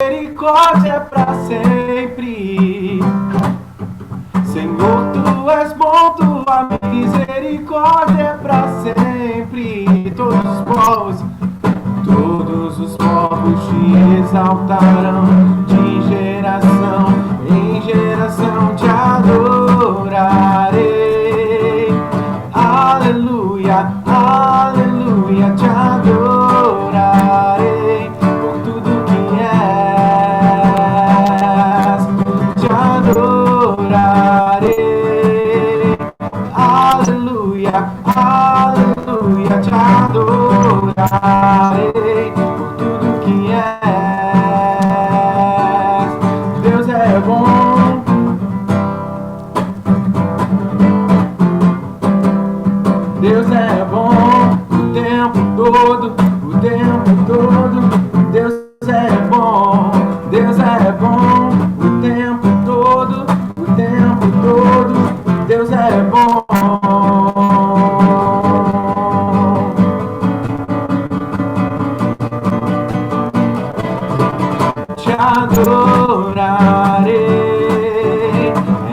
misericórdia pra sempre. Senhor, tu és bom, tua misericórdia é pra sempre. Todos os povos te exaltarão, de geração em geração te adorarei. Aleluia, aleluia, te adorarei por tudo que és, te adorarei. Aleluia, aleluia, te adorarei por tudo que és. Deus é bom. Deus é bom o tempo todo, o tempo todo. Deus é bom, Deus é bom o tempo todo, o tempo todo. Deus é bom. Te adorarei,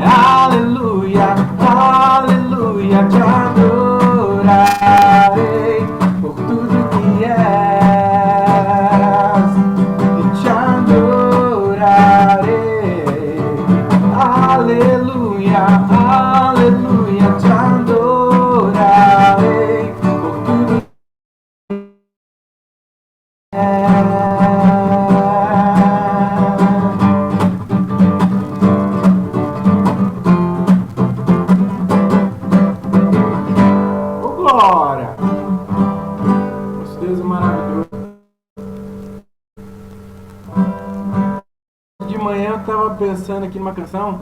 aleluia, aleluia, te adorarei por tudo que és, e te adorarei, aleluia, aleluia, te adorarei por tudo que és. Glória! Nosso Deus é maravilhoso. De manhã eu estava pensando aqui numa canção.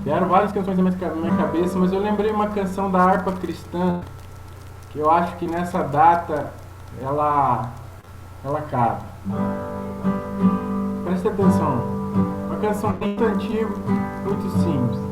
Vieram várias canções na minha cabeça, mas eu lembrei uma canção da harpa cristã que eu acho que nessa data ela cabe. Presta atenção. Uma canção muito antiga, muito simples.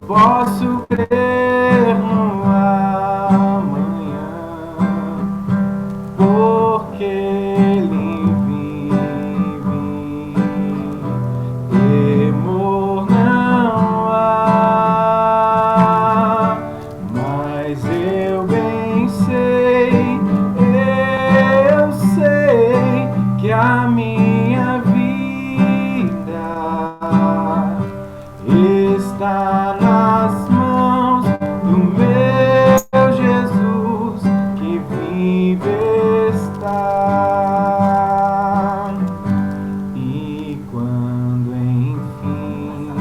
Posso crer no amanhã, porque Ele vive. Temor não há, mas eu bem sei que a minha vida está nas mãos do meu Jesus que vive está. E quando enfim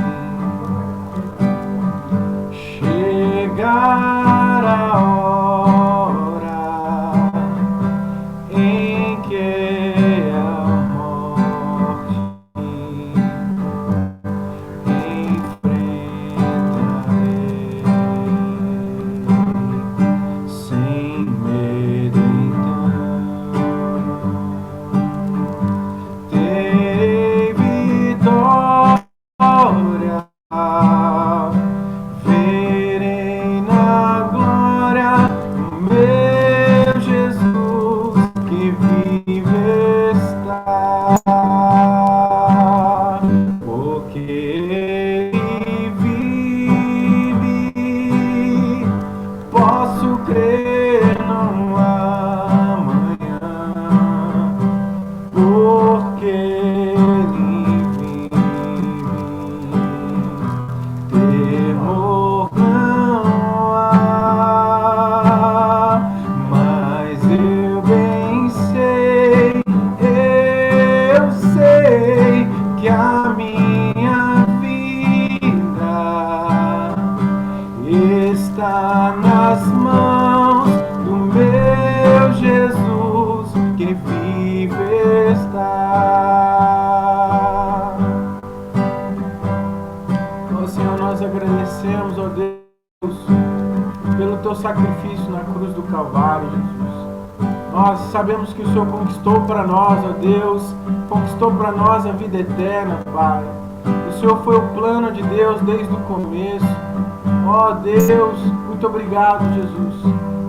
chegar a hora em que a morte sem medo, então terei vitória, verei na está nas mãos do meu Jesus, que vive está. Ó Senhor, nós agradecemos, ó Deus, pelo teu sacrifício na cruz do Calvário, Jesus. Nós sabemos que o Senhor conquistou para nós, ó Deus, conquistou para nós a vida eterna, Pai. O Senhor foi o plano de Deus desde o começo. Ó Deus, muito obrigado, Jesus.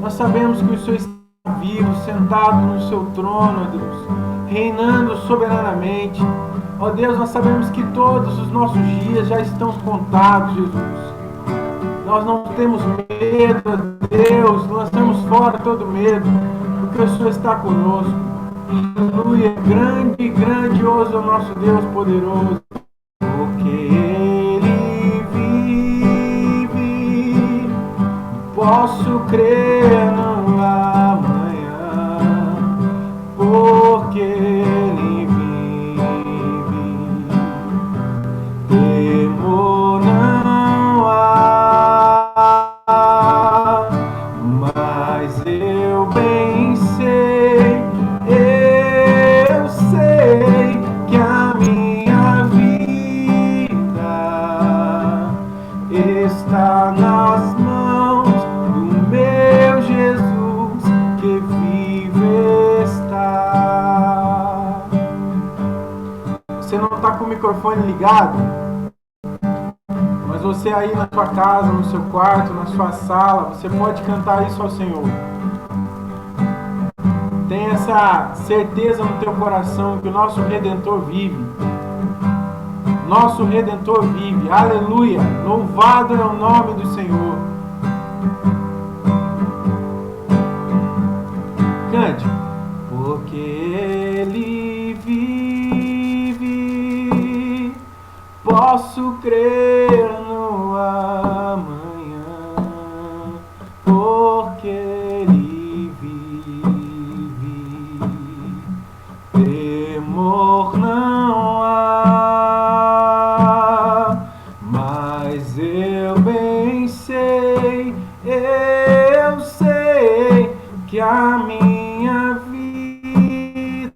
Nós sabemos que o Senhor está vivo, sentado no seu trono, ó Deus, reinando soberanamente. Ó Deus, nós sabemos que todos os nossos dias já estão contados, Jesus. Nós não temos medo, ó Deus, lançamos fora todo medo, porque o Senhor está conosco. Aleluia, grande e grandioso é o nosso Deus poderoso, porque Ele vive, posso crer no amanhã, porque Ele vive, temor não há, mas eu bem sei que a minha vida está nas mãos do meu Jesus, que vive está. Você não está com o microfone ligado, mas você aí na sua casa, no seu quarto, na sua sala, você pode cantar isso ao Senhor. Tem essa certeza no teu coração que o nosso Redentor vive. Nosso Redentor vive. Aleluia! Louvado é o nome do Senhor. Cante. Porque Ele vive, posso crer no amanhã, porque Ele vive, temor não há, mas eu bem sei, que a minha vida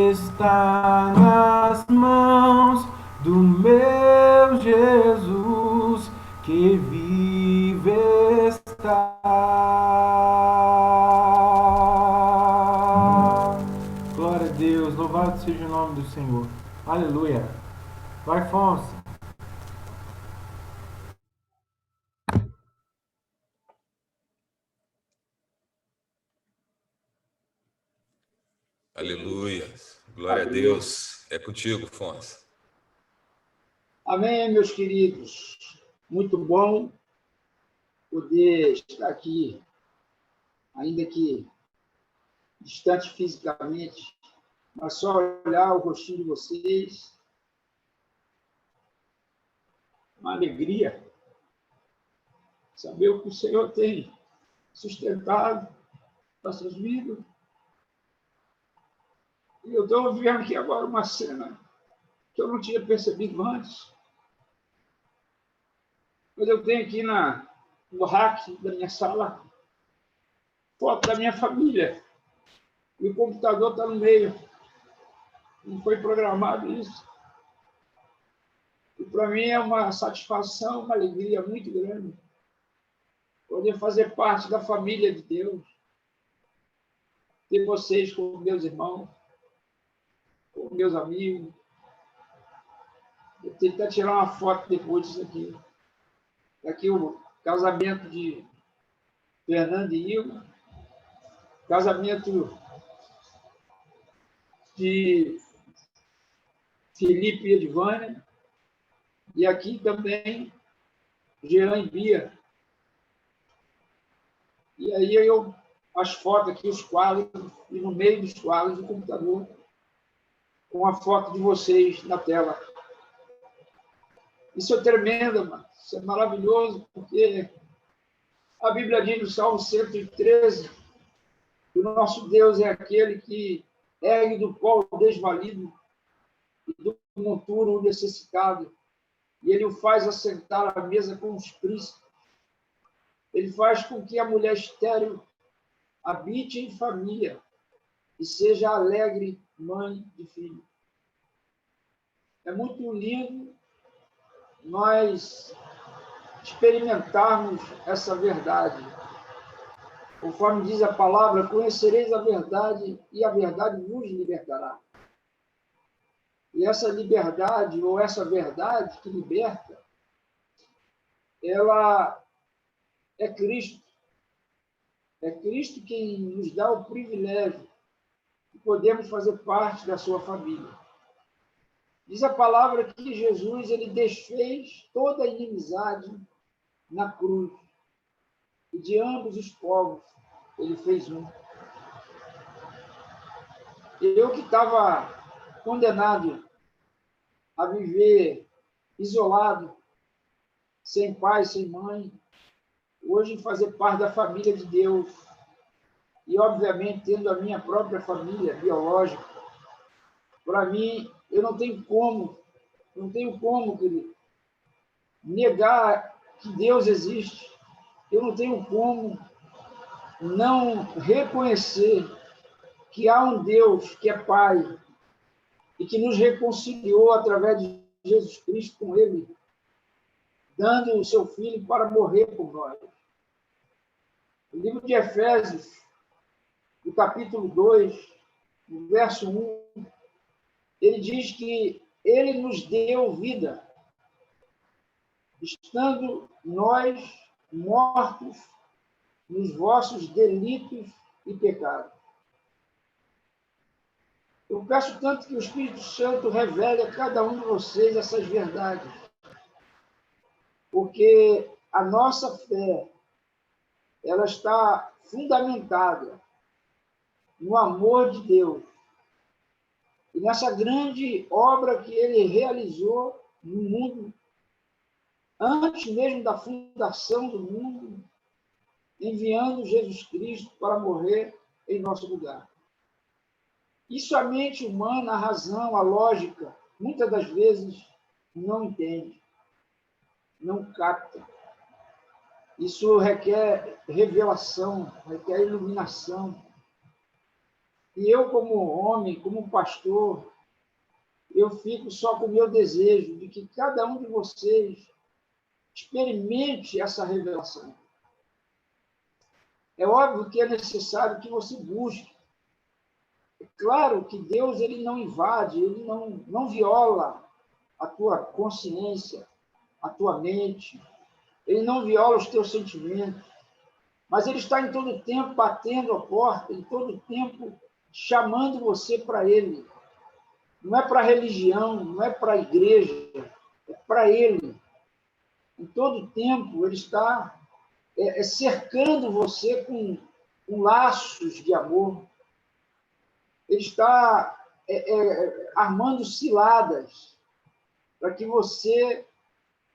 está nas mãos do meu Jesus, que vive está. Glória a Deus, louvado seja o nome do Senhor. Aleluia. Vai, Fonse. Aleluia. Glória a Deus. É contigo, Fonse. Amém, meus queridos. Muito bom poder estar aqui, ainda que distante fisicamente, mas só olhar o rostinho de vocês. Uma alegria saber o que o Senhor tem sustentado nossas vidas. E eu estou vendo aqui agora uma cena que eu não tinha percebido antes. Mas eu tenho aqui no rack da minha sala foto da minha família. E o computador está no meio. Não foi programado isso. E para mim é uma satisfação, uma alegria muito grande poder fazer parte da família de Deus. Ter vocês como meus irmãos, como meus amigos. Vou tentar tirar uma foto depois disso aqui. Aqui o casamento de Fernando e Ilma, casamento de Felipe e Edvânia, e aqui também Jean e Bia. E aí as fotos aqui, os quadros, e no meio dos quadros do computador, com a foto de vocês na tela. Isso é tremendo, mano. Isso é maravilhoso, porque a Bíblia diz no Salmo 113 que o nosso Deus é aquele que ergue do pó o desvalido e do monturo o necessitado, e ele o faz assentar à mesa com os príncipes. Ele faz com que a mulher estéril habite em família e seja alegre mãe de filho. É muito lindo nós experimentarmos essa verdade. Conforme diz a palavra, conhecereis a verdade e a verdade vos libertará. E essa liberdade, ou essa verdade que liberta, ela é Cristo. É Cristo quem nos dá o privilégio de podermos fazer parte da sua família. Diz a palavra que Jesus ele desfez toda a inimizade na cruz. E de ambos os povos, ele fez um. Eu que estava condenado a viver isolado, sem pai, sem mãe, hoje fazer parte da família de Deus e, obviamente, tendo a minha própria família biológica, para mim, eu não tenho como, querido, negar que Deus existe. Eu não tenho como não reconhecer que há um Deus que é Pai e que nos reconciliou através de Jesus Cristo com Ele, dando o seu Filho para morrer por nós. O livro de Efésios, no capítulo 2, no verso 1, ele diz que ele nos deu vida, estando nós mortos nos vossos delitos e pecados. Eu peço tanto que o Espírito Santo revele a cada um de vocês essas verdades, porque a nossa fé, ela está fundamentada no amor de Deus e nessa grande obra que ele realizou no mundo, antes mesmo da fundação do mundo, enviando Jesus Cristo para morrer em nosso lugar. Isso a mente humana, a razão, a lógica, muitas das vezes não entende, não capta. Isso requer revelação, requer iluminação. E eu, como homem, como pastor, eu fico só com o meu desejo de que cada um de vocês experimente essa revelação. É óbvio que é necessário que você busque. É claro que Deus ele não invade, ele não viola a tua consciência, a tua mente, ele não viola os teus sentimentos, mas ele está em todo tempo batendo a porta, em todo tempo chamando você para ele. Não é para a religião, não é para a igreja, é para ele. Em todo tempo ele está cercando você com laços de amor. Ele está armando ciladas para que você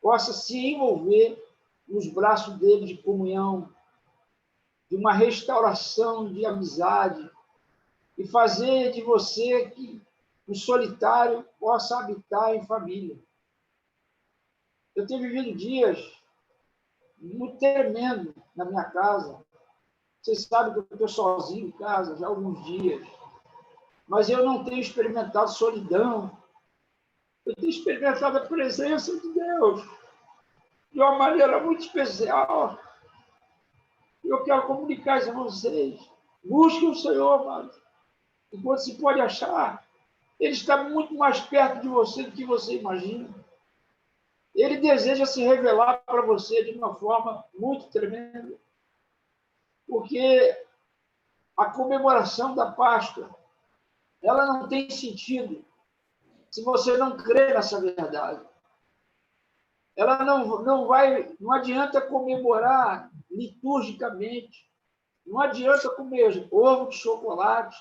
possa se envolver nos braços dele de comunhão, de uma restauração de amizade, e fazer de você que o solitário possa habitar em família. Eu tenho vivido dias muito tremendo na minha casa. Vocês sabem que eu estou sozinho em casa já há alguns dias, mas eu não tenho experimentado solidão. Eu tenho experimentado a presença de Deus de uma maneira muito especial. Eu quero comunicar isso a vocês. Busquem o Senhor, amado. Enquanto se pode achar, ele está muito mais perto de você do que você imagina. Ele deseja se revelar para você de uma forma muito tremenda. Porque a comemoração da Páscoa, ela não tem sentido se você não crê nessa verdade. Ela não adianta comemorar liturgicamente, não adianta comer ovo de chocolate,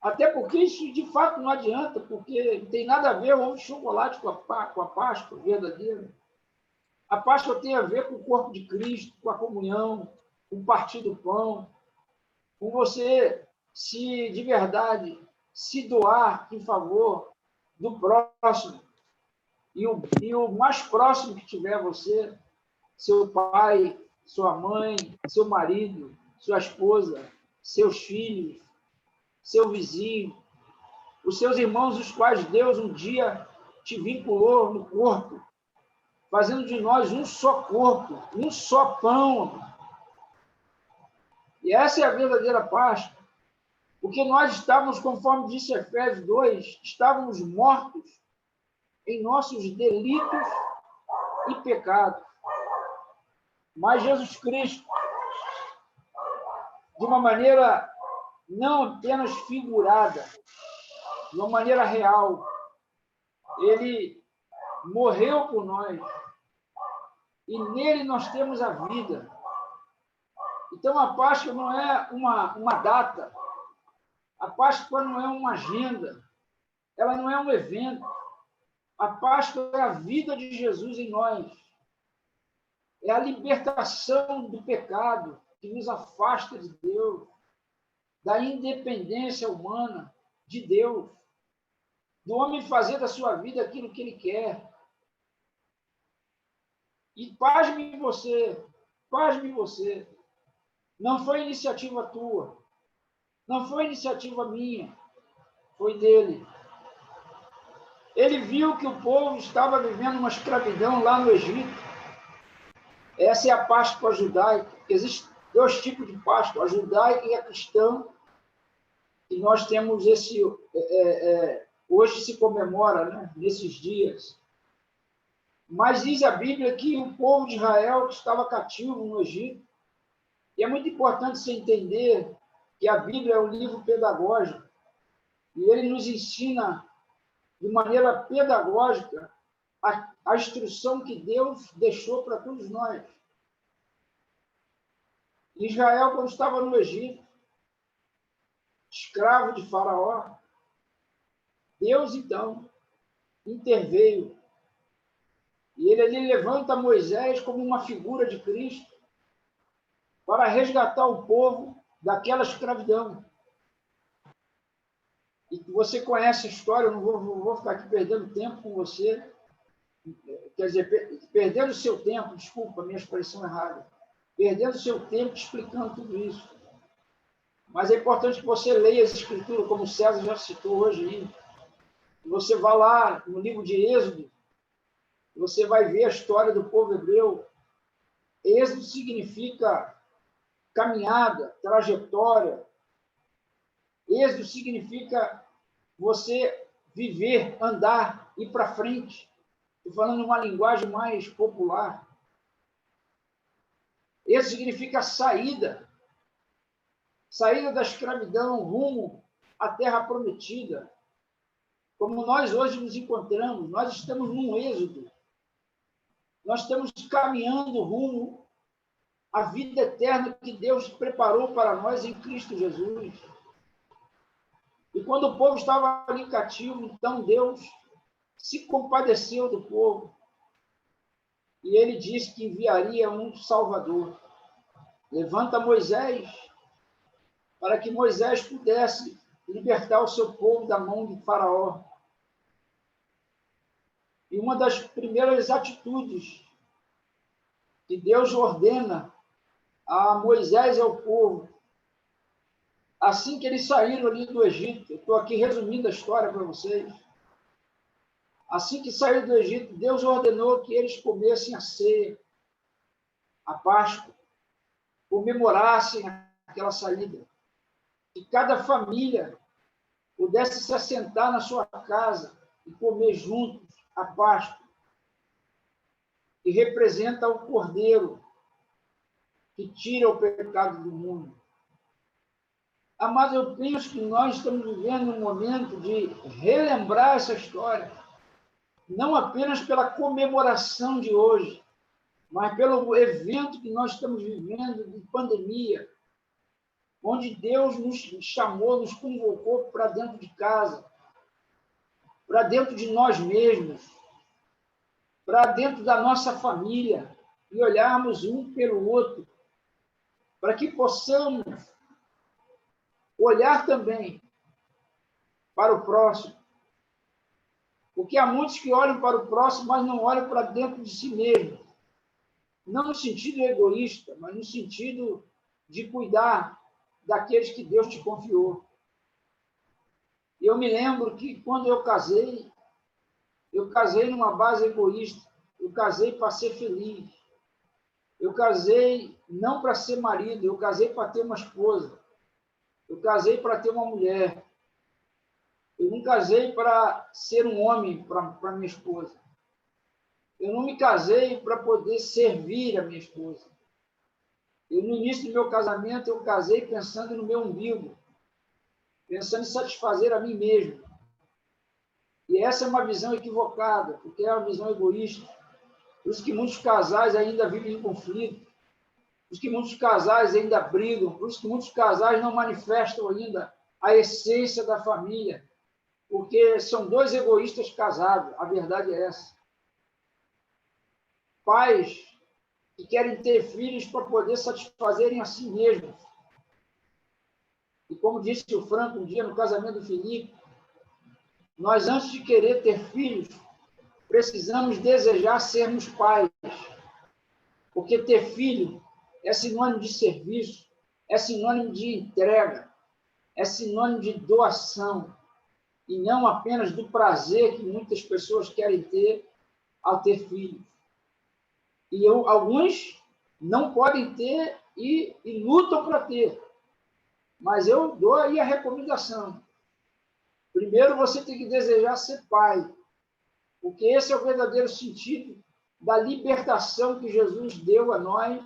até porque isso de fato não adianta, porque não tem nada a ver o ovo de chocolate com a Páscoa verdadeira. A Páscoa tem a ver com o corpo de Cristo, com a comunhão, com o partir do pão, com você de verdade se doar em favor do próximo. e o mais próximo que tiver você, seu pai, sua mãe, seu marido, sua esposa, seus filhos, seu vizinho, os seus irmãos, os quais Deus um dia te vinculou no corpo, fazendo de nós um só corpo, um só pão. E essa é a verdadeira Páscoa, porque nós estávamos, conforme disse Efésios 2, estávamos mortos em nossos delitos e pecados. Mas Jesus Cristo, de uma maneira não apenas figurada, de uma maneira real, ele morreu por nós e nele nós temos a vida. Então a Páscoa não é uma data, a Páscoa não é uma agenda, ela não é um evento. A Páscoa é a vida de Jesus em nós, é a libertação do pecado que nos afasta de Deus, da independência humana de Deus, do homem fazer da sua vida aquilo que ele quer. E pasme você, não foi iniciativa tua, não foi iniciativa minha, foi dele. Ele viu que o povo estava vivendo uma escravidão lá no Egito. Essa é a Páscoa judaica. Existem dois tipos de Páscoa, a judaica e a cristã, e nós temos esse... hoje se comemora, né, nesses dias. Mas diz a Bíblia que o povo de Israel estava cativo no Egito. E é muito importante você entender que a Bíblia é um livro pedagógico. E ele nos ensina, de maneira pedagógica, a instrução que Deus deixou para todos nós. Israel, quando estava no Egito, escravo de Faraó, Deus, então, interveio. E ele levanta Moisés como uma figura de Cristo para resgatar o povo daquela escravidão. E você conhece a história, eu não vou ficar aqui perdendo tempo com você, quer dizer, perdendo o seu tempo, desculpa a minha expressão errada, perdendo o seu tempo explicando tudo isso. Mas é importante que você leia as Escrituras, como o César já citou hoje aí. Você vá lá no livro de Êxodo, você vai ver a história do povo hebreu. Êxodo significa caminhada, trajetória. Êxodo significa você viver, andar, ir para frente. Estou falando uma linguagem mais popular. Êxodo significa saída. Saída da escravidão rumo à terra prometida. Como nós hoje nos encontramos, nós estamos num êxodo. Nós estamos caminhando rumo à vida eterna que Deus preparou para nós em Cristo Jesus. E quando o povo estava ali cativo, então Deus se compadeceu do povo. E ele disse que enviaria um Salvador. Levanta Moisés, para que Moisés pudesse libertar o seu povo da mão de Faraó. E uma das primeiras atitudes que Deus ordena a Moisés e ao povo, assim que eles saíram ali do Egito, eu estou aqui resumindo a história para vocês, assim que saíram do Egito, Deus ordenou que eles comessem a ceia, a Páscoa, comemorassem aquela saída, que cada família pudesse se assentar na sua casa e comer juntos a Páscoa, que representa o Cordeiro que tira o pecado do mundo. Mas eu penso que nós estamos vivendo um momento de relembrar essa história, não apenas pela comemoração de hoje, mas pelo evento que nós estamos vivendo de pandemia, onde Deus nos chamou, nos convocou para dentro de casa, para dentro de nós mesmos, para dentro da nossa família, e olharmos um pelo outro, para que possamos olhar também para o próximo, Porque há muitos que olham para o próximo, mas não olham para dentro de si mesmo. Não no sentido egoísta, mas no sentido de cuidar daqueles que Deus te confiou. Eu me lembro que quando eu casei numa base egoísta. Eu casei para ser feliz. Eu casei não para ser marido, eu casei para ter uma esposa. Eu casei para ter uma mulher. Eu não casei para ser um homem para minha esposa. Eu não me casei para poder servir a minha esposa. No início do meu casamento, eu casei pensando no meu umbigo, pensando em satisfazer a mim mesmo. E essa é uma visão equivocada, porque é uma visão egoísta. Por isso que muitos casais ainda vivem em conflito. Por isso que muitos casais ainda brigam. Por isso que muitos casais não manifestam ainda a essência da família. Porque são dois egoístas casados. A verdade é essa. Pais que querem ter filhos para poder satisfazerem a si mesmos. E como disse o Franco um dia no casamento do Felipe, nós, antes de querer ter filhos, precisamos desejar sermos pais. Porque ter filho é sinônimo de serviço, é sinônimo de entrega, é sinônimo de doação, e não apenas do prazer que muitas pessoas querem ter ao ter filhos. E alguns não podem ter e lutam para ter. Mas eu dou aí a recomendação. Primeiro, você tem que desejar ser pai, porque esse é o verdadeiro sentido da libertação que Jesus deu a nós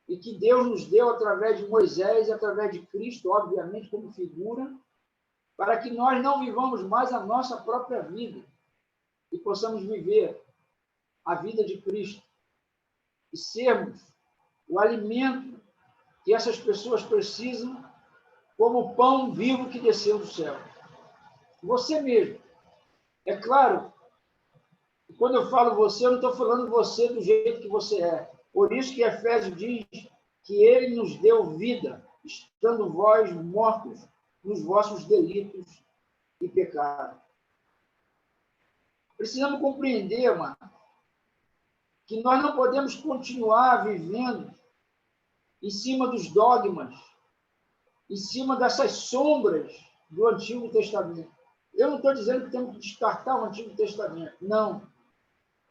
e que Deus nos deu através de Moisés e através de Cristo, obviamente, como figura, para que nós não vivamos mais a nossa própria vida e possamos viver a vida de Cristo e sermos o alimento que essas pessoas precisam, como o pão vivo que desceu do céu. Você mesmo. É claro, quando eu falo você, eu não estou falando você do jeito que você é. Por isso que Efésios diz que ele nos deu vida, estando vós mortos nos vossos delitos e pecados. Precisamos compreender, mano, que nós não podemos continuar vivendo em cima dos dogmas, em cima dessas sombras do Antigo Testamento. Eu não estou dizendo que temos que descartar o Antigo Testamento, não.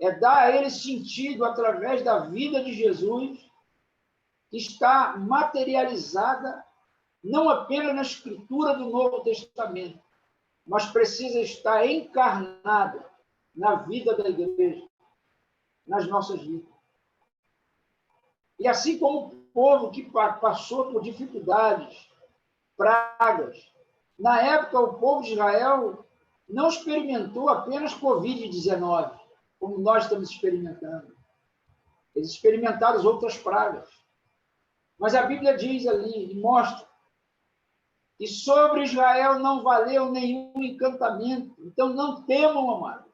É dar a ele sentido através da vida de Jesus, que está materializada não apenas na escritura do Novo Testamento, mas precisa estar encarnada na vida da igreja, nas nossas vidas. E assim como o povo que passou por dificuldades, pragas, na época o povo de Israel não experimentou apenas Covid-19, como nós estamos experimentando. Eles experimentaram as outras pragas. Mas a Bíblia diz ali, e mostra, que sobre Israel não valeu nenhum encantamento. Então não temam, amado.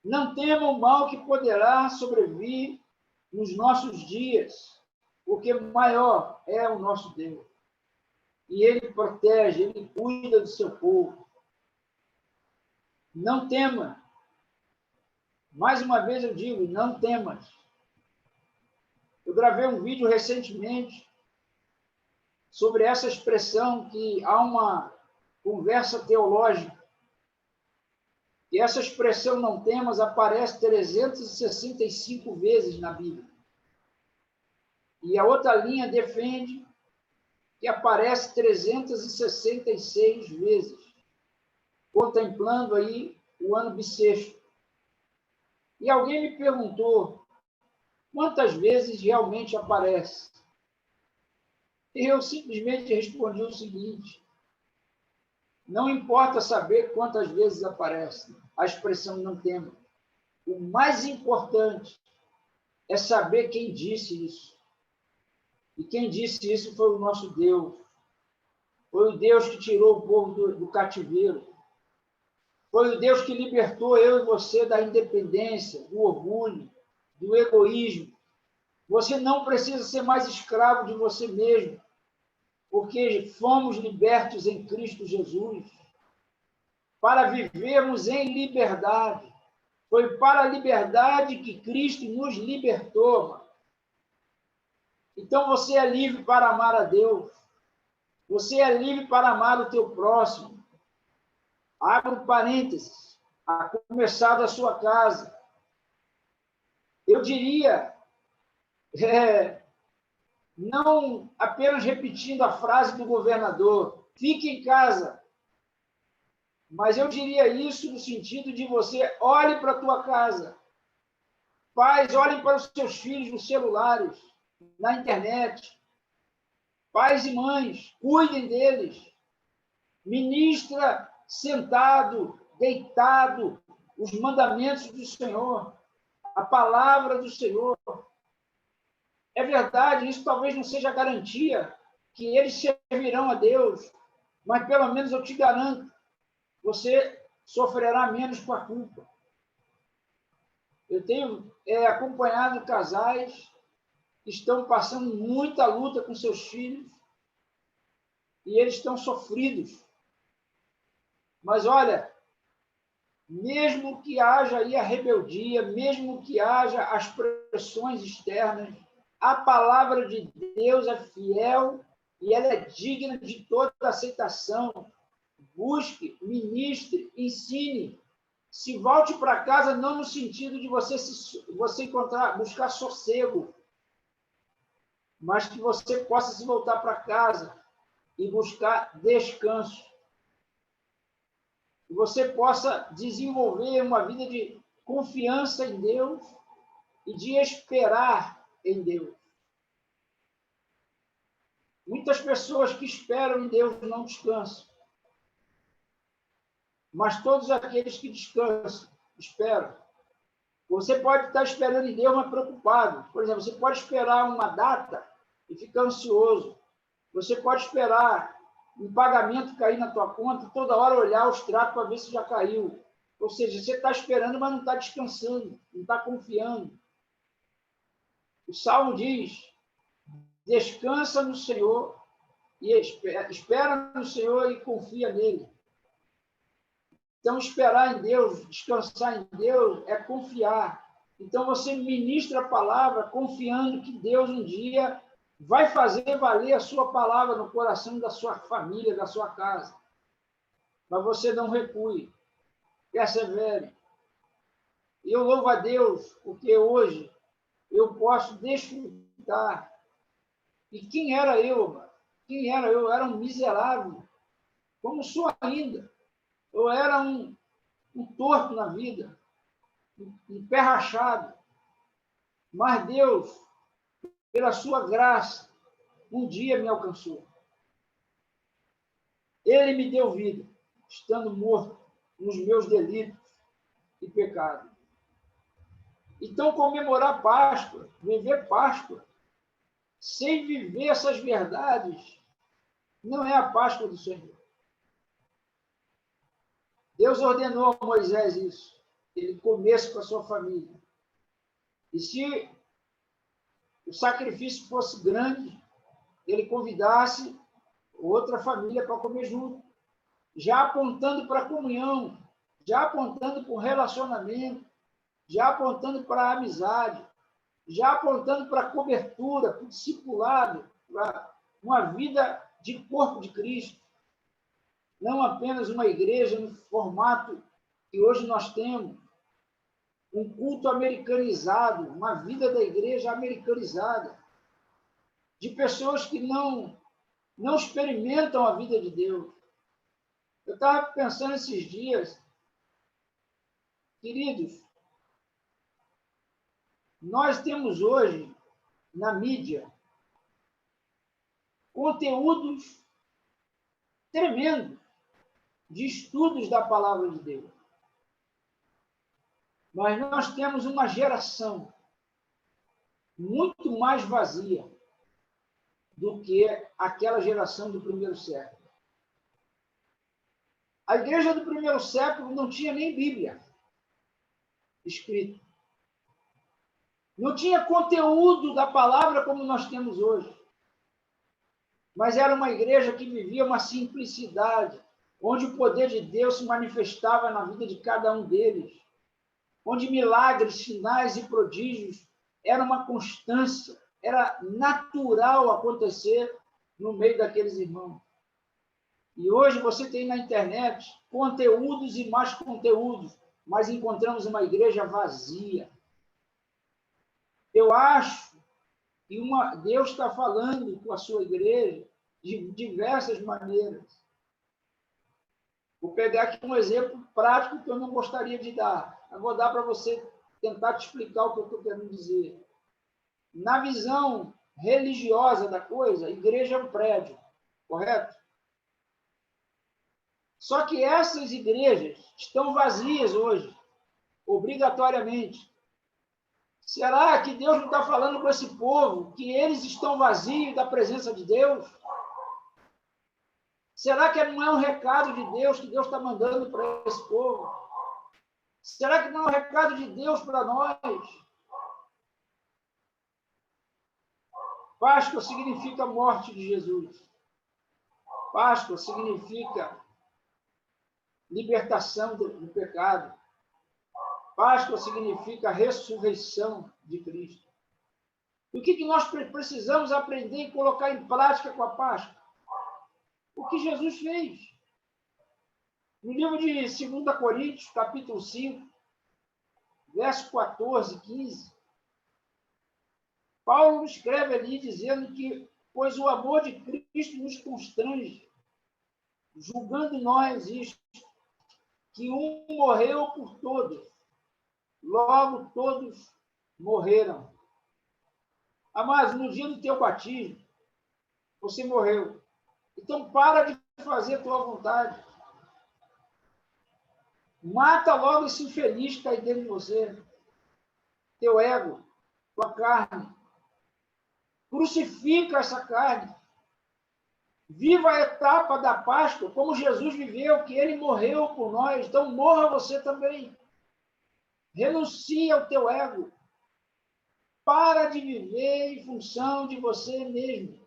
Não temam o mal que poderá sobrevir nos nossos dias, porque maior é o nosso Deus. E ele protege, ele cuida do seu povo. Não tema. Mais uma vez eu digo, não temas. Eu gravei um vídeo recentemente sobre essa expressão que há uma conversa teológica. E essa expressão não temas aparece 365 vezes na Bíblia. E a outra linha defende que aparece 366 vezes, contemplando aí o ano bissexto. E alguém me perguntou quantas vezes realmente aparece. E eu simplesmente respondi o seguinte: não importa saber quantas vezes aparece a expressão não tema. O mais importante é saber quem disse isso. E quem disse isso foi o nosso Deus. Foi o Deus que tirou o povo do cativeiro. Foi o Deus que libertou eu e você da independência, do orgulho, do egoísmo. Você não precisa ser mais escravo de você mesmo, porque fomos libertos em Cristo Jesus. para vivermos em liberdade. Foi para a liberdade que Cristo nos libertou, mano. Então você é livre para amar a Deus. Você é livre para amar o teu próximo. Abro parênteses. A começar da sua casa. Eu diria, não apenas repetindo a frase do governador, fique em casa. Mas eu diria isso no sentido de você olhe para a tua casa. Pais, olhem para os seus filhos nos celulares, na internet. Pais e mães, cuidem deles. Ministra sentado, deitado, os mandamentos do Senhor, a palavra do Senhor. É verdade, isso talvez não seja garantia que eles servirão a Deus, mas pelo menos eu te garanto, você sofrerá menos com a culpa. Eu tenho acompanhado casais que estão passando muita luta com seus filhos e eles estão sofridos. Mas olha, mesmo que haja aí a rebeldia, mesmo que haja as pressões externas, a palavra de Deus é fiel e ela é digna de toda aceitação. Busque, ministre, ensine. Se volte para casa não no sentido de você encontrar, buscar sossego, mas que você possa se voltar para casa e buscar descanso. Que você possa desenvolver uma vida de confiança em Deus e de esperar em Deus. Muitas pessoas que esperam em Deus não descansam. Mas todos aqueles que descansam, esperam. Você pode estar esperando em Deus, mas preocupado. Por exemplo, você pode esperar uma data e ficar ansioso. Você pode esperar um pagamento cair na tua conta, toda hora olhar o extrato para ver se já caiu. Ou seja, você está esperando, mas não está descansando, não está confiando. O Salmo diz, descansa no Senhor, e espera no Senhor e confia nele. Então, esperar em Deus, descansar em Deus, é confiar. Então, você ministra a palavra confiando que Deus um dia vai fazer valer a sua palavra no coração da sua família, da sua casa. Mas você não recue, persevere. E eu louvo a Deus, porque hoje eu posso desfrutar. E quem era eu, mano? Quem era eu? Eu era um miserável, como sou ainda. Eu era um torto na vida, um pé rachado. Mas Deus, pela sua graça, um dia me alcançou. Ele me deu vida, estando morto nos meus delitos e pecados. Então, comemorar Páscoa, viver Páscoa, sem viver essas verdades, não é a Páscoa do Senhor. Deus ordenou a Moisés isso. Ele comesse com a sua família. E se o sacrifício fosse grande, ele convidasse outra família para comer junto. Já apontando para a comunhão, já apontando para o relacionamento, já apontando para a amizade, já apontando para a cobertura, para o discipulado, para uma vida de corpo de Cristo. Não apenas uma igreja no formato que hoje nós temos, um culto americanizado, uma vida da igreja americanizada, de pessoas que não experimentam a vida de Deus. Eu estava pensando esses dias, queridos, nós temos hoje, na mídia, conteúdos tremendos de estudos da palavra de Deus. Mas nós temos uma geração muito mais vazia do que aquela geração do primeiro século. A igreja do primeiro século não tinha nem Bíblia escrita. Não tinha conteúdo da palavra como nós temos hoje. Mas era uma igreja que vivia uma simplicidade, onde o poder de Deus se manifestava na vida de cada um deles, onde milagres, sinais e prodígios era uma constância, era natural acontecer no meio daqueles irmãos. E hoje você tem na internet conteúdos e mais conteúdos, mas encontramos uma igreja vazia. Eu acho que Deus está falando com a sua igreja de diversas maneiras. Vou pegar aqui um exemplo prático que eu não gostaria de dar. Eu vou dar para você tentar te explicar o que eu estou querendo dizer. Na visão religiosa da coisa, a igreja é um prédio, correto? Só que essas igrejas estão vazias hoje, obrigatoriamente. Será que Deus não está falando com esse povo que eles estão vazios da presença de Deus? Será que não é um recado de Deus que Deus está mandando para esse povo? Será que não é um recado de Deus para nós? Páscoa significa morte de Jesus. Páscoa significa libertação do pecado. Páscoa significa ressurreição de Cristo. E o que nós precisamos aprender e colocar em prática com a Páscoa? O que Jesus fez. No livro de 2 Coríntios, capítulo 5, verso 14, 15, Paulo escreve ali dizendo que, pois o amor de Cristo nos constrange, julgando nós isto, que um morreu por todos, logo todos morreram. Amados, no dia do teu batismo, você morreu. Então, para de fazer a tua vontade. Mata logo esse infeliz que está aí dentro de você. Teu ego, tua carne. Crucifica essa carne. Viva a etapa da Páscoa como Jesus viveu, que ele morreu por nós. Então, morra você também. Renuncia ao teu ego. Para de viver em função de você mesmo.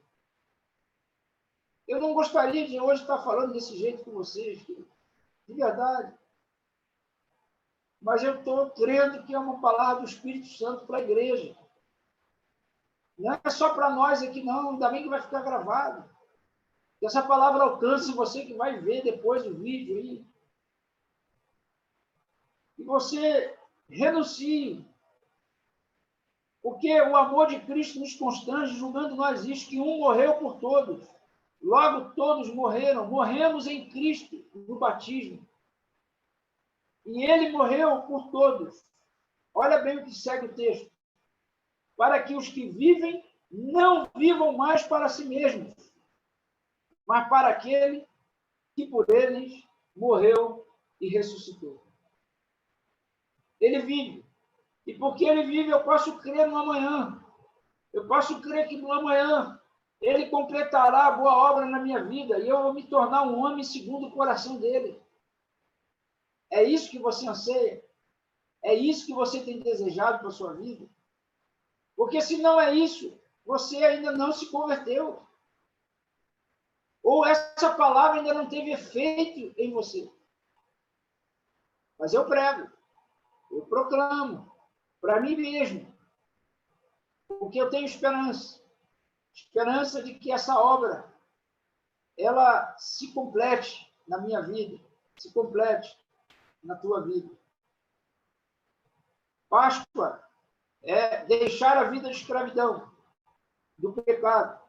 Eu não gostaria de hoje estar falando desse jeito com vocês, de verdade. Mas eu estou crendo que é uma palavra do Espírito Santo para a igreja. Não é só para nós aqui, não. Ainda bem que vai ficar gravado. Que essa palavra alcance você que vai ver depois o vídeo aí. E você renuncie. Porque o amor de Cristo nos constrange, julgando nós isto, que um morreu por todos. Logo todos morreram. Morremos em Cristo no batismo. E ele morreu por todos. Olha bem o que segue o texto. Para que os que vivem não vivam mais para si mesmos, mas para aquele que por eles morreu e ressuscitou. Ele vive. E porque ele vive, eu posso crer no amanhã. Eu posso crer que no amanhã ele completará a boa obra na minha vida e eu vou me tornar um homem segundo o coração dele. É isso que você anseia? É isso que você tem desejado para a sua vida? Porque se não é isso, você ainda não se converteu. Ou essa palavra ainda não teve efeito em você. Mas eu prego, eu proclamo, para mim mesmo, porque eu tenho esperança. Esperança de que essa obra, ela se complete na minha vida, se complete na tua vida. Páscoa é deixar a vida de escravidão, do pecado.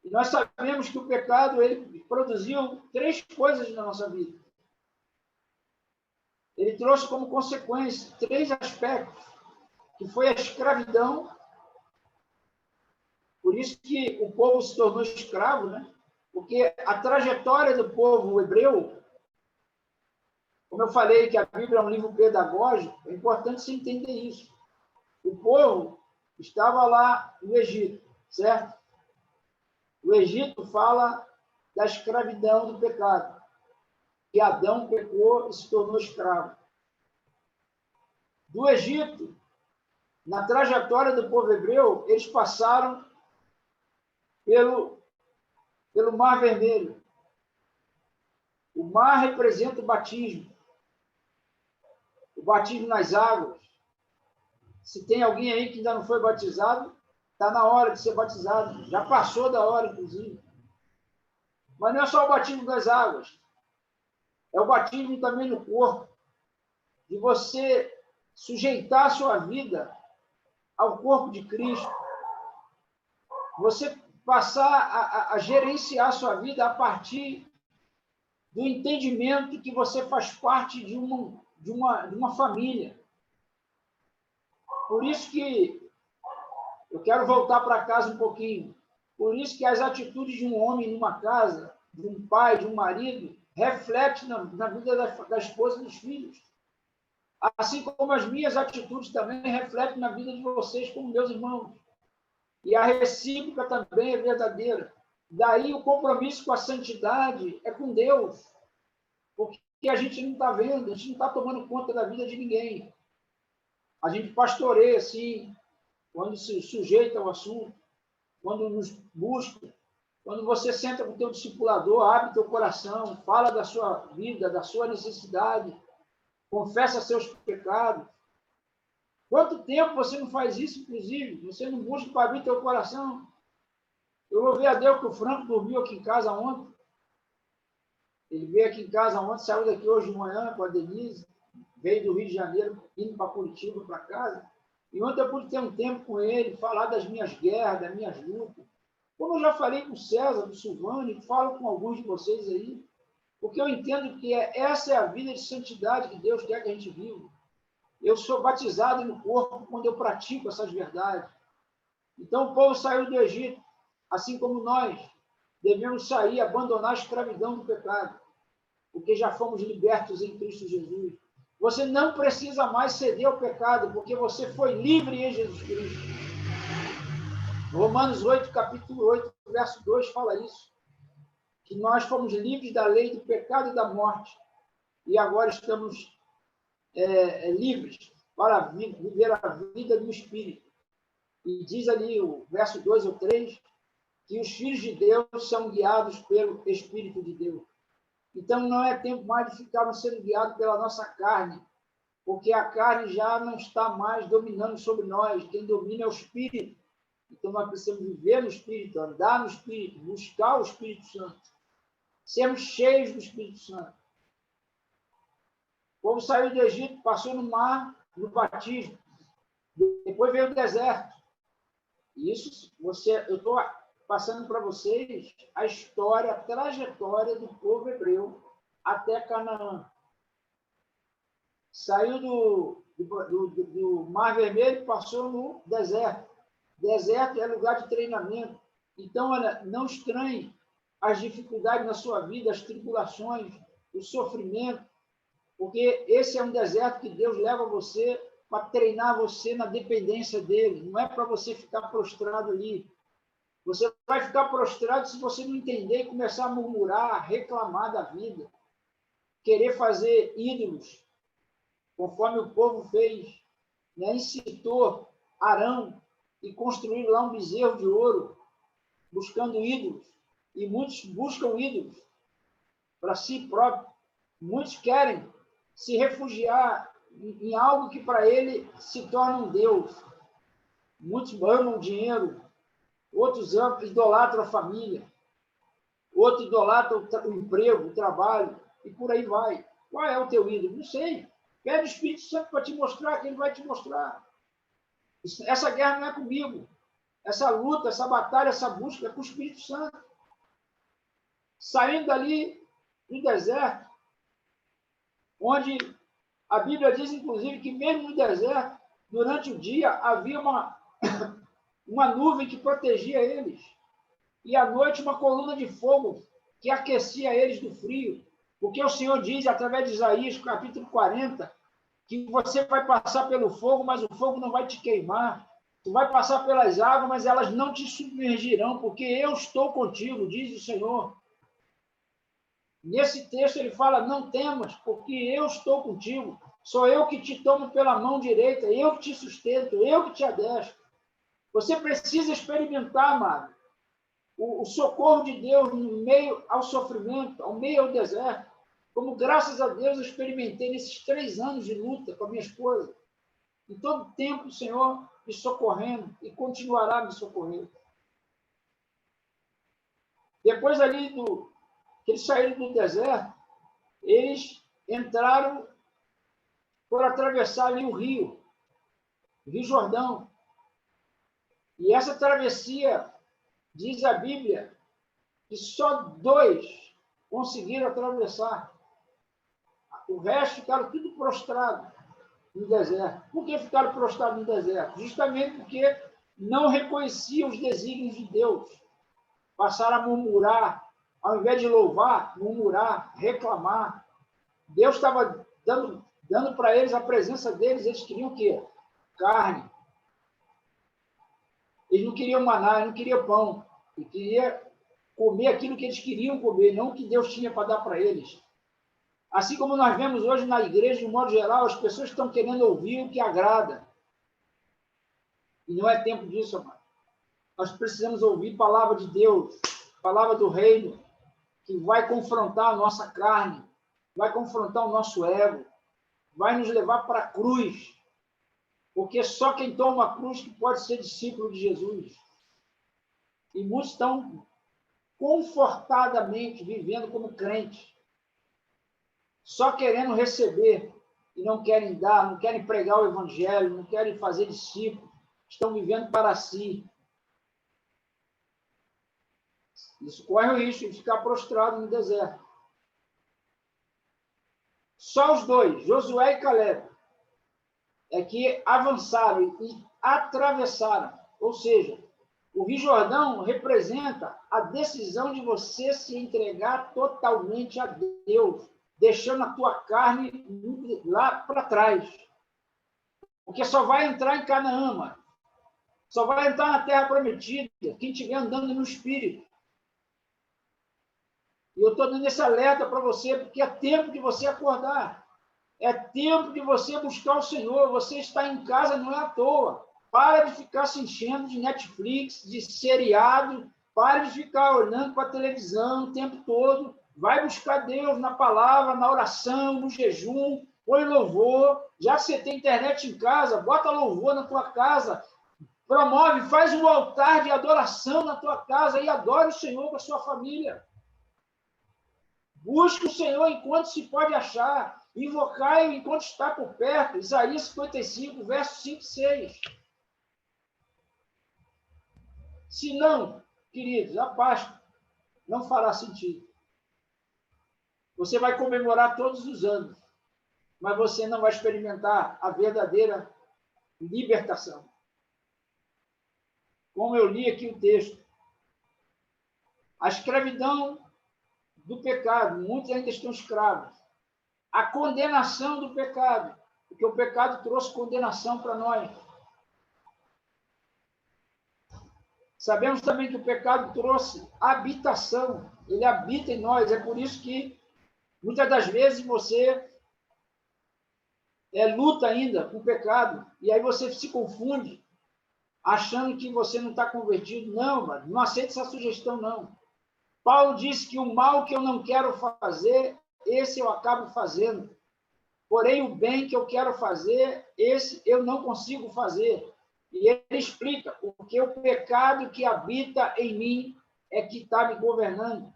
E nós sabemos que o pecado ele produziu 3 coisas na nossa vida. Ele trouxe como consequência 3 aspectos, que foi a escravidão. Por isso que o povo se tornou escravo, né? Porque a trajetória do povo hebreu, como eu falei que a Bíblia é um livro pedagógico, é importante você entender isso. O povo estava lá no Egito, certo? O Egito fala da escravidão do pecado. Que Adão pecou e se tornou escravo. Do Egito, na trajetória do povo hebreu, eles passaram pelo Mar Vermelho. O mar representa o batismo nas águas. Se tem alguém aí que ainda não foi batizado, está na hora de ser batizado. Já passou da hora, inclusive. Mas não é só o batismo das águas. É o batismo também no corpo. De você sujeitar a sua vida ao corpo de Cristo. Você passar a gerenciar a sua vida a partir do entendimento que você faz parte de uma família. Por isso que eu quero voltar para casa um pouquinho. Por isso que as atitudes de um homem numa casa, de um pai, de um marido, refletem na vida da esposa e dos filhos. Assim como as minhas atitudes também refletem na vida de vocês como meus irmãos. E a recíproca também é verdadeira. Daí o compromisso com a santidade é com Deus. Porque a gente não está vendo, a gente não está tomando conta da vida de ninguém. A gente pastoreia, assim, quando se sujeita ao assunto, quando nos busca, quando você senta com o teu discipulador, abre teu coração, fala da sua vida, da sua necessidade, confessa seus pecados. Quanto tempo você não faz isso, inclusive? Você não busca para abrir teu coração? Eu louvei a Deus que o Franco dormiu aqui em casa ontem. Ele veio aqui em casa ontem, saiu daqui hoje de manhã com a Denise, veio do Rio de Janeiro, indo para Curitiba, para casa. E ontem eu pude ter um tempo com ele, falar das minhas guerras, das minhas lutas. Como eu já falei com o César, com o Silvano, falo com alguns de vocês aí, porque eu entendo que essa é a vida de santidade que Deus quer que a gente viva. Eu sou batizado no corpo quando eu pratico essas verdades. Então o povo saiu do Egito, assim como nós devemos sair, abandonar a escravidão do pecado, porque já fomos libertos em Cristo Jesus. Você não precisa mais ceder ao pecado, porque você foi livre em Jesus Cristo. Romanos 8, capítulo 8, verso 2, fala isso. Que nós fomos livres da lei do pecado e da morte. E agora estamos livres para viver a vida do Espírito. E diz ali o verso 2 ou 3, que os filhos de Deus são guiados pelo Espírito de Deus. Então, não é tempo mais de ficarmos sendo guiados pela nossa carne, porque a carne já não está mais dominando sobre nós. Quem domina é o Espírito. Então, nós precisamos viver no Espírito, andar no Espírito, buscar o Espírito Santo. Sermos cheios do Espírito Santo. O povo saiu do Egito, passou no mar, no batismo. Depois veio o deserto. Isso, eu estou passando para vocês a história, a trajetória do povo hebreu até Canaã. Saiu do Mar Vermelho e passou no deserto. Deserto é lugar de treinamento. Então, olha, não estranhe as dificuldades na sua vida, as tribulações, o sofrimento, porque esse é um deserto que Deus leva você para treinar você na dependência dele. Não é para você ficar prostrado ali. Você vai ficar prostrado se você não entender e começar a murmurar, reclamar da vida, querer fazer ídolos, conforme o povo fez, né? Incitou Arão e construir lá um bezerro de ouro, buscando ídolos. E muitos buscam ídolos para si próprios. Muitos querem se refugiar em algo que para ele se torna um Deus. Muitos amam dinheiro, outros idolatram a família, outros idolatram o emprego, o trabalho, e por aí vai. Qual é o teu ídolo? Não sei. Pede o Espírito Santo para te mostrar, que ele vai te mostrar. Essa guerra não é comigo. Essa luta, essa batalha, essa busca é com o Espírito Santo. Saindo dali do deserto, onde a Bíblia diz, inclusive, que mesmo no deserto, durante o dia, havia uma nuvem que protegia eles. E à noite, uma coluna de fogo que aquecia eles do frio. Porque o Senhor diz, através de Isaías, capítulo 40, que você vai passar pelo fogo, mas o fogo não vai te queimar. Tu vai passar pelas águas, mas elas não te submergirão, porque eu estou contigo, diz o Senhor. Nesse texto ele fala, não temas, porque eu estou contigo. Sou eu que te tomo pela mão direita, eu que te sustento, eu que te adestro. Você precisa experimentar, amado, o socorro de Deus no meio ao sofrimento, ao meio ao deserto. como graças a Deus eu experimentei nesses 3 anos de luta com a minha esposa. Em todo tempo o Senhor me socorrendo e continuará me socorrendo. Depois ali que eles saíram do deserto, eles entraram por atravessar ali o Rio Jordão. E essa travessia, diz a Bíblia, que só 2 conseguiram atravessar. O resto ficaram tudo prostrado no deserto. Por que ficaram prostrados no deserto? Justamente porque não reconheciam os desígnios de Deus. Passaram a murmurar, ao invés de louvar, murmurar, reclamar. Deus estava dando para eles a presença deles, eles queriam o quê? Carne. Eles não queriam maná, eles não queriam pão. Eles queriam comer aquilo que eles queriam comer, não o que Deus tinha para dar para eles. Assim como nós vemos hoje na igreja, de modo geral, as pessoas estão querendo ouvir o que agrada. E não é tempo disso, amado. Nós precisamos ouvir a palavra de Deus, a palavra do reino, que vai confrontar a nossa carne, vai confrontar o nosso ego, vai nos levar para a cruz. Porque só quem toma a cruz que pode ser discípulo de Jesus. E muitos estão confortadamente vivendo como crentes, só querendo receber e não querem dar, não querem pregar o evangelho, não querem fazer discípulos, estão vivendo para si. Isso corre o risco de ficar prostrado no deserto. Só os 2, Josué e Caleb, é que avançaram e atravessaram. Ou seja, o Rio Jordão representa a decisão de você se entregar totalmente a Deus, deixando a tua carne lá para trás. Porque só vai entrar em Canaã, mano. Só vai entrar na terra prometida quem estiver andando no Espírito. E eu estou dando esse alerta para você, porque é tempo de você acordar. É tempo de você buscar o Senhor. Você está em casa, não é à toa. Para de ficar se enchendo de Netflix, de seriado. Para de ficar olhando para a televisão o tempo todo. Vai buscar Deus na palavra, na oração, no jejum. Põe louvor. Já que você tem internet em casa, bota louvor na tua casa. Promove, faz um altar de adoração na tua casa e adore o Senhor com a sua família. Busque o Senhor enquanto se pode achar. Invocai-o enquanto está por perto. Isaías 55, versos 5 e 6. Se não, queridos, a Páscoa não fará sentido. Você vai comemorar todos os anos, mas você não vai experimentar a verdadeira libertação. Como eu li aqui o texto, a escravidão do pecado, muitos ainda estão escravos. A condenação do pecado, porque o pecado trouxe condenação para nós. Sabemos também que o pecado trouxe habitação, ele habita em nós, é por isso que muitas das vezes você luta ainda com o pecado, e aí você se confunde, achando que você não está convertido. Não, mano, não aceite essa sugestão, não. Paulo disse que o mal que eu não quero fazer, esse eu acabo fazendo. Porém, o bem que eu quero fazer, esse eu não consigo fazer. E ele explica, porque o pecado que habita em mim é que está me governando.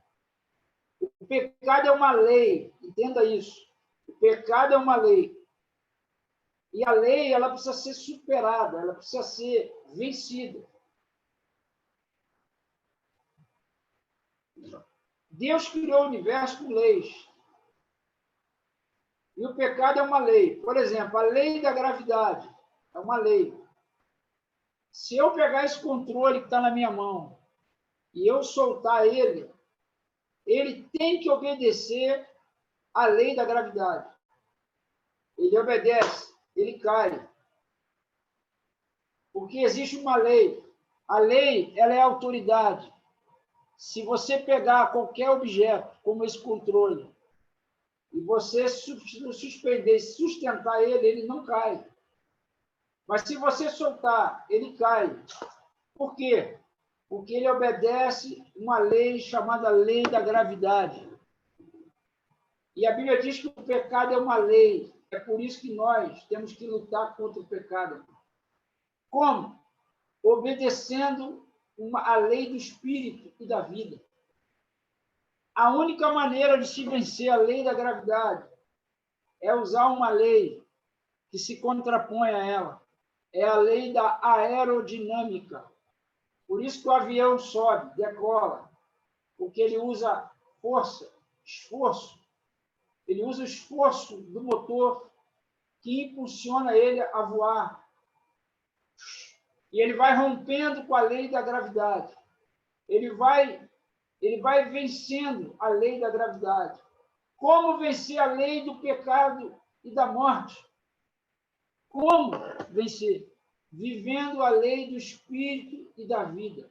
O pecado é uma lei, entenda isso. O pecado é uma lei. E a lei, ela precisa ser superada, ela precisa ser vencida. Deus criou o universo com leis. E o pecado é uma lei. Por exemplo, a lei da gravidade é uma lei. Se eu pegar esse controle que está na minha mão e eu soltar ele, ele tem que obedecer à lei da gravidade. Ele obedece, ele cai. Porque existe uma lei. A lei, ela é autoridade. Se você pegar qualquer objeto, como esse controle, e você suspender, sustentar ele, ele não cai. Mas se você soltar, ele cai. Por quê? Porque ele obedece uma lei chamada lei da gravidade. E a Bíblia diz que o pecado é uma lei. É por isso que nós temos que lutar contra o pecado. Como? Obedecendo a lei do Espírito e da vida. A única maneira de se vencer a lei da gravidade é usar uma lei que se contrapõe a ela. É a lei da aerodinâmica. Por isso que o avião sobe, decola, porque ele usa força, esforço. Ele usa o esforço do motor que impulsiona ele a voar. E ele vai rompendo com a lei da gravidade. Ele vai vencendo a lei da gravidade. Como vencer a lei do pecado e da morte? Como vencer? Vivendo a lei do Espírito e da vida.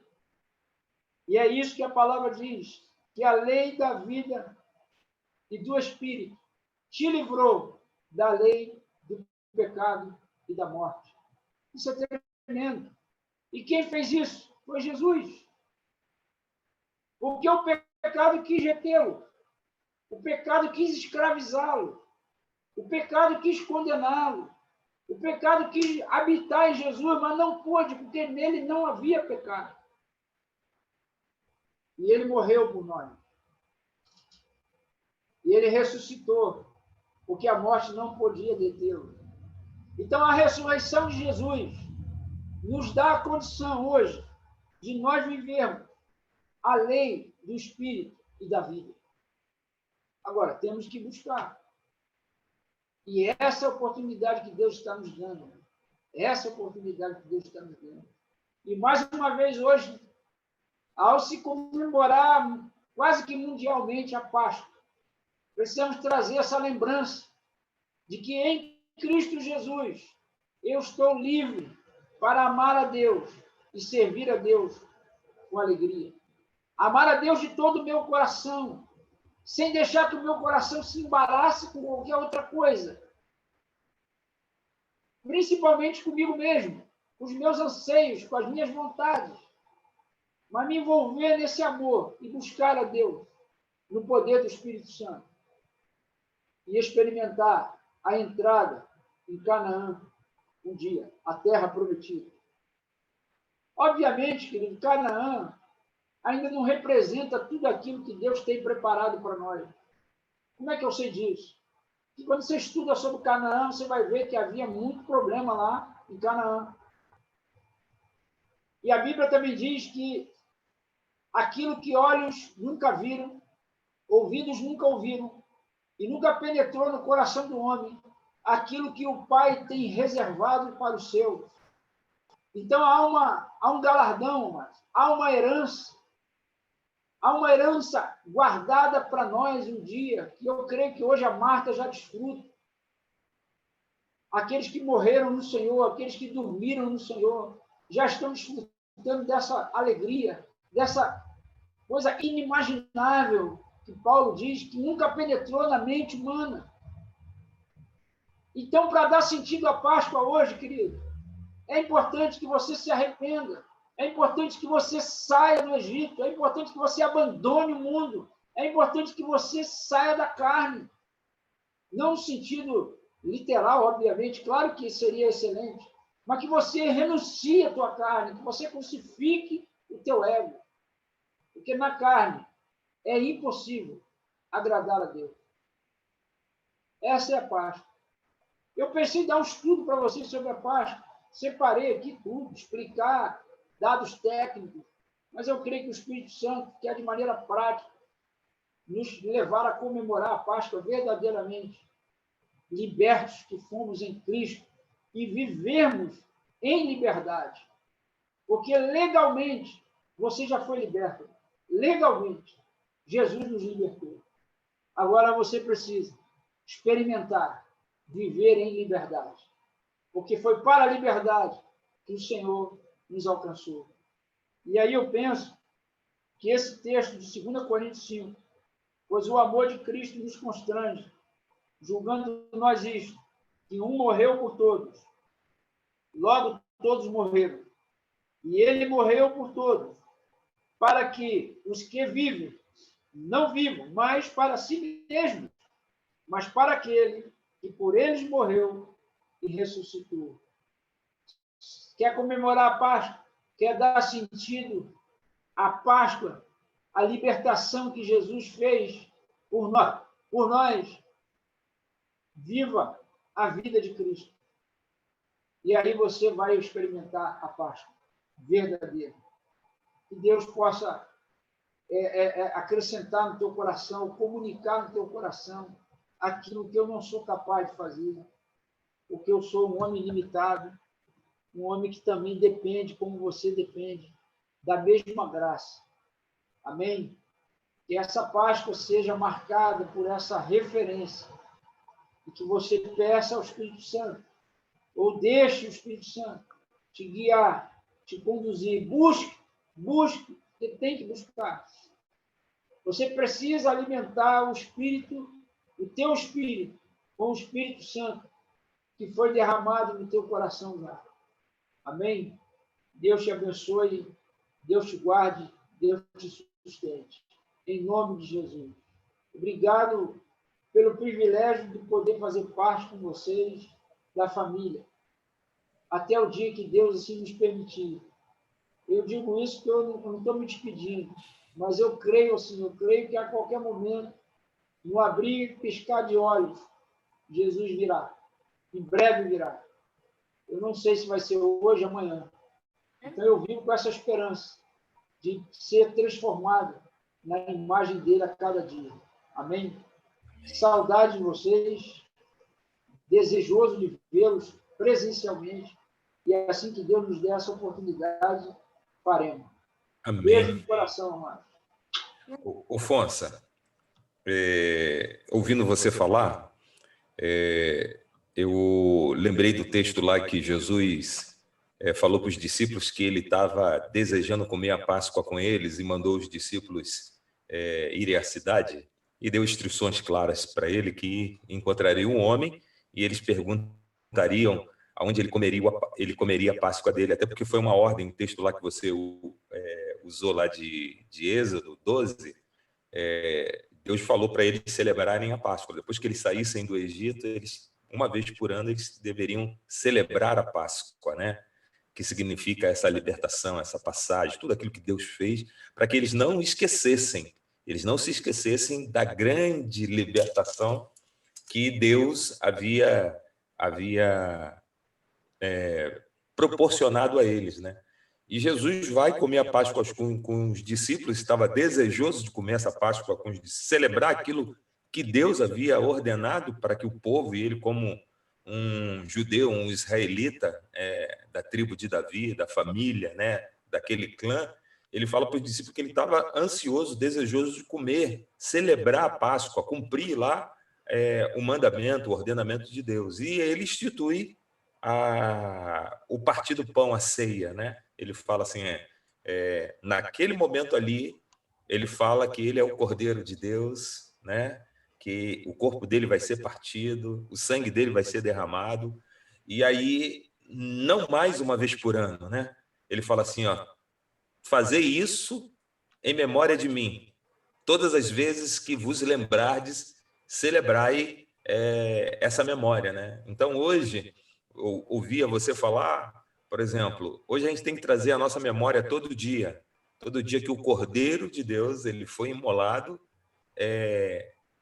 E é isso que a palavra diz, que a lei da vida e do Espírito te livrou da lei do pecado e da morte. Isso é tremendo. E quem fez isso? Foi Jesus. Porque o pecado quis retê-lo. O pecado quis escravizá-lo. O pecado quis condená-lo. O pecado quis habitar em Jesus, mas não pôde, porque nele não havia pecado. E ele morreu por nós. E ele ressuscitou, porque a morte não podia detê-lo. Então, a ressurreição de Jesus nos dá a condição hoje de nós vivermos a lei do Espírito e da vida. Agora, temos que buscar. E essa é a oportunidade que Deus está nos dando. Essa é a oportunidade que Deus está nos dando. E, mais uma vez, hoje, ao se comemorar quase que mundialmente a Páscoa, precisamos trazer essa lembrança de que em Cristo Jesus eu estou livre para amar a Deus e servir a Deus com alegria. Amar a Deus de todo o meu coração, sem deixar que o meu coração se embarace com qualquer outra coisa. Principalmente comigo mesmo, com os meus anseios, com as minhas vontades. Mas me envolver nesse amor e buscar a Deus no poder do Espírito Santo. E experimentar a entrada em Canaã um dia, a terra prometida. Obviamente, querido, Canaã ainda não representa tudo aquilo que Deus tem preparado para nós. Como é que eu sei disso? Que quando você estuda sobre Canaã, você vai ver que havia muito problema lá em Canaã. E a Bíblia também diz que aquilo que olhos nunca viram, ouvidos nunca ouviram, e nunca penetrou no coração do homem, aquilo que o Pai tem reservado para os seus. Então há um galardão, mas há uma herança guardada para nós um dia, que eu creio que hoje a Marta já desfruta. Aqueles que morreram no Senhor, aqueles que dormiram no Senhor, já estão desfrutando dessa alegria, dessa coisa inimaginável que Paulo diz que nunca penetrou na mente humana. Então, para dar sentido à Páscoa hoje, querido, é importante que você se arrependa. É importante que você saia do Egito. É importante que você abandone o mundo. É importante que você saia da carne. Não no sentido literal, obviamente, claro que seria excelente, mas que você renuncie à tua carne, que você crucifique o teu ego. Porque na carne é impossível agradar a Deus. Essa é a Páscoa. Eu pensei em dar um estudo para vocês sobre a Páscoa. Separei aqui tudo, explicar dados técnicos, mas eu creio que o Espírito Santo quer, de maneira prática, nos levar a comemorar a Páscoa verdadeiramente, libertos que fomos em Cristo e vivermos em liberdade. Porque legalmente você já foi liberto. Legalmente, Jesus nos libertou. Agora você precisa experimentar, viver em liberdade. Porque foi para a liberdade que o Senhor nos alcançou. E aí eu penso que esse texto de 2 Coríntios 5, pois o amor de Cristo nos constrange, julgando nós isto, que um morreu por todos, logo todos morreram. E ele morreu por todos, para que os que vivem não vivam, mas para si mesmos. mas para aquele que por eles morreu e ressuscitou. Quer comemorar a Páscoa? Quer dar sentido à Páscoa, à libertação que Jesus fez por nós? Por nós, viva a vida de Cristo. E aí você vai experimentar a Páscoa verdadeira. Que Deus possa acrescentar no teu coração, comunicar no teu coração aquilo que eu não sou capaz de fazer, porque eu sou um homem limitado, um homem que também depende, como você depende, da mesma graça. Amém? Que essa Páscoa seja marcada por essa referência e que você peça ao Espírito Santo, ou deixe o Espírito Santo te guiar, te conduzir. Busque, você tem que buscar. Você precisa alimentar o Espírito, o teu Espírito, com o Espírito Santo, que foi derramado no teu coração já. Amém? Deus te abençoe, Deus te guarde, Deus te sustente. Em nome de Jesus. Obrigado pelo privilégio de poder fazer parte com vocês, da família, até o dia que Deus assim nos permitir. Eu digo isso porque eu não estou me despedindo, mas eu creio assim, eu creio que a qualquer momento, no abrir e piscar de olhos, Jesus virá. Em breve virá. Eu não sei se vai ser hoje ou amanhã. Então eu vivo com essa esperança de ser transformado na imagem dele a cada dia. Amém? Saudade de vocês, desejoso de vê-los presencialmente, e é assim que Deus nos der essa oportunidade, faremos. Amém. Beijo no coração, amado. Ô Fonsa, ouvindo você falar, eu lembrei do texto lá que Jesus falou para os discípulos que ele estava desejando comer a Páscoa com eles e mandou os discípulos irem à cidade e deu instruções claras para ele que encontraria um homem e eles perguntariam aonde ele comeria a Páscoa dele, até porque foi uma ordem, um texto lá que você usou lá de Êxodo 12, Deus falou para eles celebrarem a Páscoa. Depois que eles saíssem do Egito, eles, uma vez por ano, eles deveriam celebrar a Páscoa, né? Que significa essa libertação, essa passagem, tudo aquilo que Deus fez, para que eles não esquecessem, eles não se esquecessem da grande libertação que Deus havia proporcionado a eles, né? E Jesus vai comer a Páscoa com os discípulos, estava desejoso de comer essa Páscoa com os discípulos, celebrar aquilo que Deus havia ordenado para que o povo, e ele como um judeu, um israelita da tribo de Davi, da família, né, daquele clã, ele fala para os discípulos que ele estava ansioso, desejoso de comer, celebrar a Páscoa, cumprir lá o mandamento, o ordenamento de Deus. E ele institui o partir do pão, a ceia, né? Ele fala assim, naquele momento ali, ele fala que ele é o Cordeiro de Deus, né? Que o corpo dele vai ser partido, o sangue dele vai ser derramado, e aí, não mais uma vez por ano, né? Ele fala assim, ó, fazei isso em memória de mim. Todas as vezes que vos lembrardes, celebrai essa memória, né? Então, hoje, eu ouvia você falar, por exemplo, hoje a gente tem que trazer a nossa memória todo dia que o Cordeiro de Deus ele foi imolado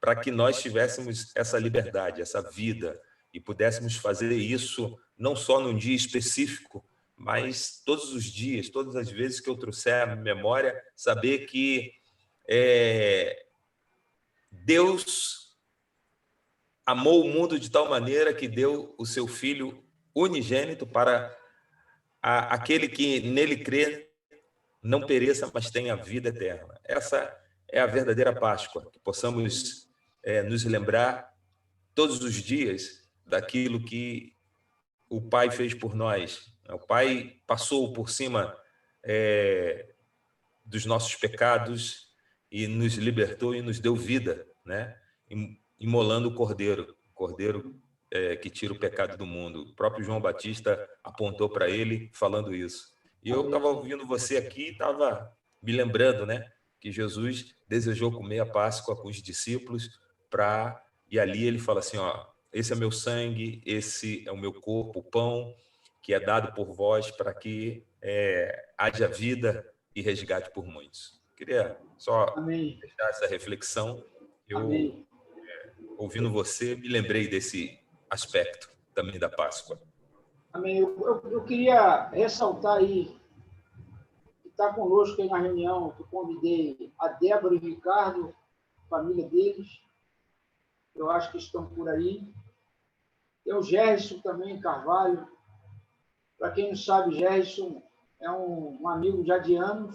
para que nós tivéssemos essa liberdade, essa vida, e pudéssemos fazer isso não só num dia específico, mas todos os dias, todas as vezes que eu trouxer a memória, saber que Deus amou o mundo de tal maneira que deu o seu Filho unigênito para aquele que nele crê não pereça, mas tenha vida eterna. Essa é a verdadeira Páscoa, que possamos nos lembrar todos os dias daquilo que o Pai fez por nós. O Pai passou por cima dos nossos pecados e nos libertou e nos deu vida, né? Imolando o Cordeiro que tira o pecado do mundo. O próprio João Batista apontou para ele falando isso. E eu estava ouvindo você aqui e estava me lembrando, né, que Jesus desejou comer a Páscoa com os discípulos para e ali ele fala assim, ó, esse é meu sangue, esse é o meu corpo, o pão que é dado por vós para que haja vida e resgate por muitos. Queria só Amém. deixar essa reflexão. Eu, Amém. ouvindo você, me lembrei desse aspecto também da Páscoa. Amém. Eu queria ressaltar aí, que está conosco aí na reunião, que eu convidei a Débora e o Ricardo, família deles, eu acho que estão por aí. Tem o Gerson também, Carvalho. Para quem não sabe, Gerson é um amigo já de anos.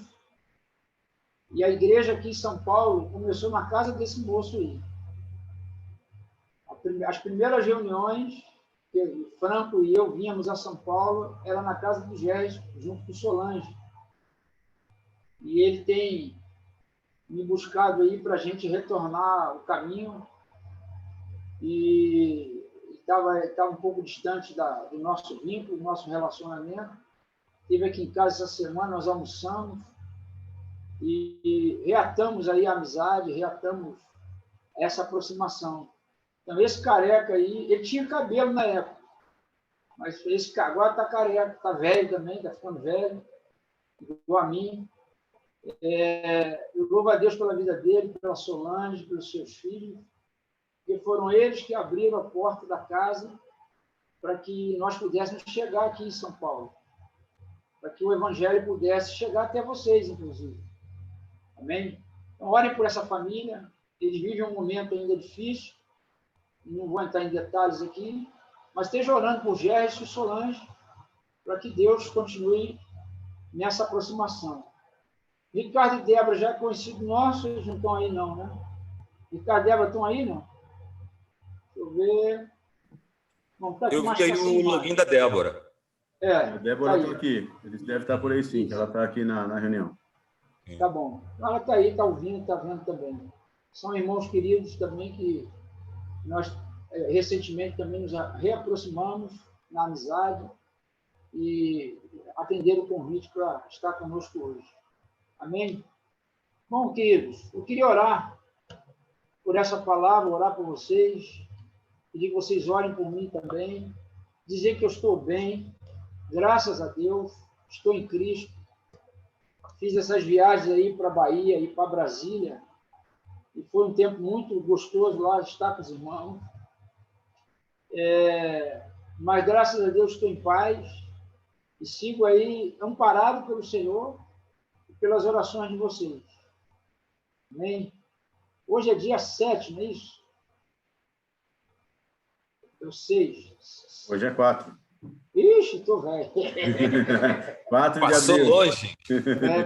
E a igreja aqui em São Paulo começou na casa desse moço aí. As primeiras reuniões que o Franco e eu vínhamos a São Paulo era na casa do Gerson, junto com o Solange. E ele tem me buscado aí para a gente retornar o caminho. E estava um pouco distante do nosso vínculo, do nosso relacionamento. Esteve aqui em casa essa semana, nós almoçamos e reatamos aí a amizade, reatamos essa aproximação. Então, esse careca aí, ele tinha cabelo na época, mas esse agora está careca, está velho também, está ficando velho, igual a mim. Eu louvo a Deus pela vida dele, pela Solange, pelos seus filhos, porque foram eles que abriram a porta da casa para que nós pudéssemos chegar aqui em São Paulo, para que o Evangelho pudesse chegar até vocês, inclusive. Amém? Então, orem por essa família, eles vivem um momento ainda difícil, não vou entrar em detalhes aqui, mas esteja orando por Gerson e Solange, para que Deus continue nessa aproximação. Ricardo e Débora já é conhecido nosso, eles não estão aí não, né? Ricardo e Débora estão aí, não? Deixa eu ver. Não, tá aqui, Eu vi aí o login da Débora. A Débora tá está aqui. Eles devem estar por aí sim, que ela está aqui na reunião. Tá bom. Ela está aí, está ouvindo, está vendo também. São irmãos queridos também que nós recentemente também nos reaproximamos na amizade e atenderam o convite para estar conosco hoje. Amém? Bom, queridos, eu queria orar por essa palavra, orar por vocês, pedir que vocês orem por mim também, dizer que eu estou bem, graças a Deus, estou em Cristo. Fiz essas viagens aí para a Bahia e para Brasília, e foi um tempo muito gostoso lá estar com os irmãos. Mas, graças a Deus, estou em paz e sigo aí amparado pelo Senhor e pelas orações de vocês. Amém? Hoje é dia 7, não é isso? Eu 6. Hoje é 4. Ixi, estou velho. 4 de Passou abril. longe.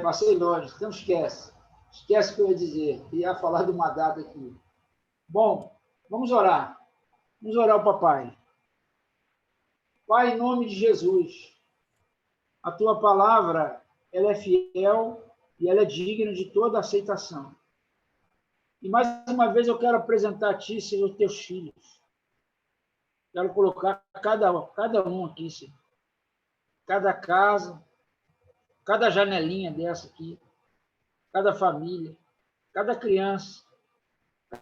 Passei longe, então esquece. Esquece o que eu ia dizer. Ia falar de uma data aqui. Bom, vamos orar. Vamos orar ao papai. Pai, em nome de Jesus, a tua palavra, ela é fiel e ela é digna de toda aceitação. E mais uma vez eu quero apresentar a ti, Senhor, os teus filhos. Quero colocar cada um aqui, Senhor. Cada casa, cada janelinha dessa aqui, cada família, cada criança,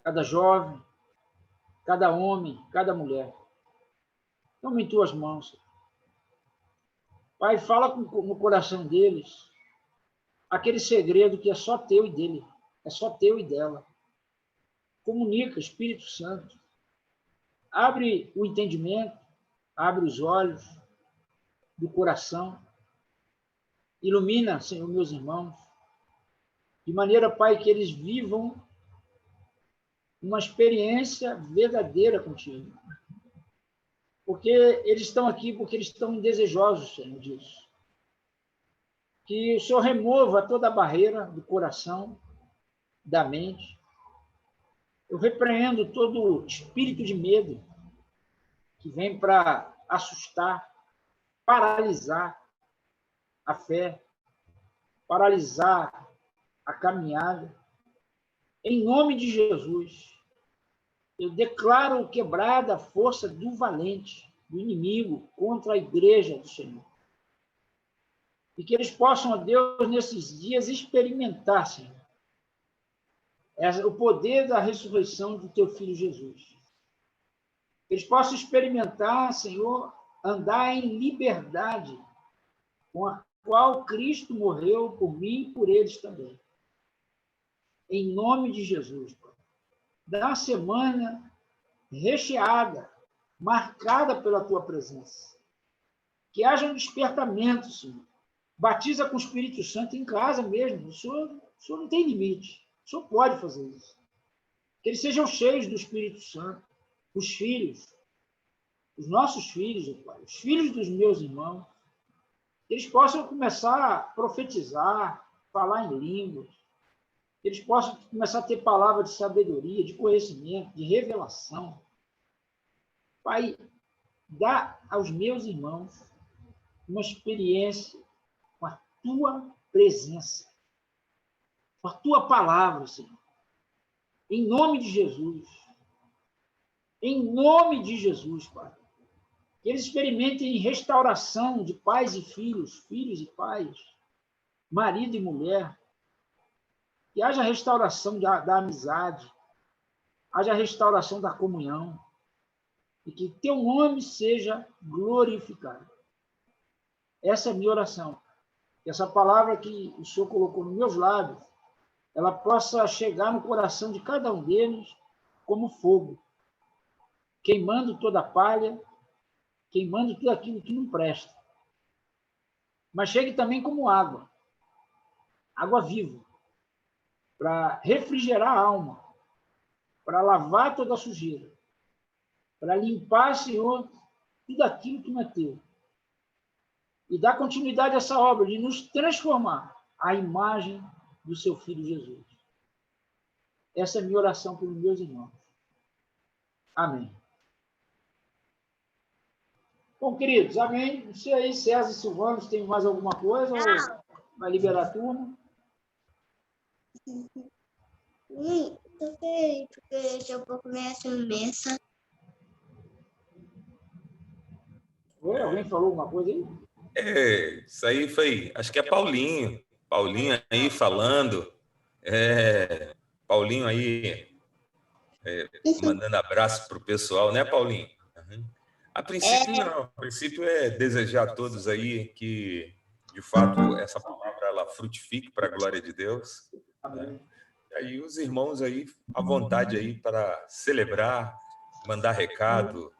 cada jovem, cada homem, cada mulher. Toma em tuas mãos, Senhor. Pai, fala no coração deles aquele segredo que é só teu e dele, é só teu e dela. Comunica, Espírito Santo. Abre o entendimento, abre os olhos do coração. Ilumina, Senhor, meus irmãos, de maneira, Pai, que eles vivam uma experiência verdadeira contigo. Porque eles estão aqui, porque eles estão desejosos, Senhor, disso. Que o Senhor remova toda a barreira do coração, da mente. Eu repreendo todo espírito de medo que vem para assustar, paralisar a fé, paralisar a caminhada. Em nome de Jesus, eu declaro quebrada a força do valente, do inimigo, contra a igreja do Senhor. E que eles possam, ó Deus, nesses dias experimentar, Senhor, o poder da ressurreição do teu Filho Jesus. eles possam experimentar, Senhor, andar em liberdade, com a qual Cristo morreu por mim e por eles também. Em nome de Jesus, Pai. Dá uma semana recheada, marcada pela Tua presença. Que haja um despertamento, Senhor. Batiza com o Espírito Santo em casa mesmo. O Senhor não tem limite. O Senhor pode fazer isso. Que eles sejam cheios do Espírito Santo. Os filhos, os nossos filhos, ó Pai, os filhos dos meus irmãos, que eles possam começar a profetizar, falar em línguas, que eles possam começar a ter palavra de sabedoria, de conhecimento, de revelação. Pai, dá aos meus irmãos uma experiência com a Tua presença, com a Tua palavra, Senhor. Em nome de Jesus. Em nome de Jesus, Pai. Que eles experimentem restauração de pais e filhos, filhos e pais, marido e mulher. Que haja restauração da amizade, haja restauração da comunhão, e que Teu nome seja glorificado. Essa é a minha oração. Que essa palavra que o Senhor colocou nos meus lábios, ela possa chegar no coração de cada um deles como fogo, queimando toda a palha, queimando tudo aquilo que não presta. Mas chegue também como água, água viva, para refrigerar a alma, para lavar toda a sujeira, para limpar, Senhor, tudo aquilo que não é Teu. E dar continuidade a essa obra de nos transformar à imagem do Seu Filho Jesus. Essa é a minha oração pelos meus irmãos. Amém. Bom, queridos, amém. Não sei aí, César e Silvano, tem mais alguma coisa? Ou vai liberar a turma? Tô feliz, porque eu vou comer essa mesa. Oi, alguém falou alguma coisa aí? Isso aí foi, acho que é Paulinho aí falando, Paulinho aí mandando abraço para o pessoal, né, Paulinho? Uhum. A princípio não, a princípio é desejar a todos aí que, de fato, essa palavra ela frutifique para a glória de Deus, né? E aí os irmãos aí, à vontade aí para celebrar, mandar recado,